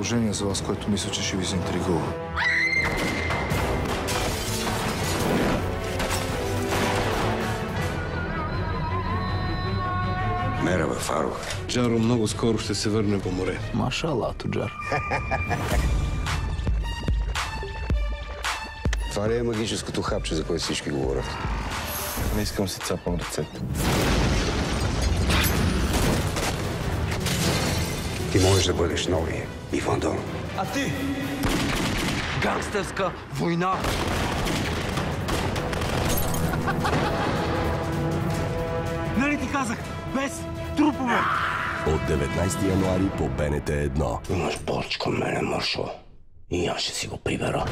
предложение за вас, което мисля, че ще ви заинтригува. Мерава, Фарух. Джаро много скоро ще се върне по море. Машала, Туджар. Това ли е магическото хапче, за което всички говорят? Не искам си цапам ръцете. Ти можеш да бъдеш новия Иван Дон. А ти? Гангстерска война! Нали ти казах? Без трупове! От 19 януари по БНТ 1. Имаш борч към мене, Маршо. И аз ще си го прибера.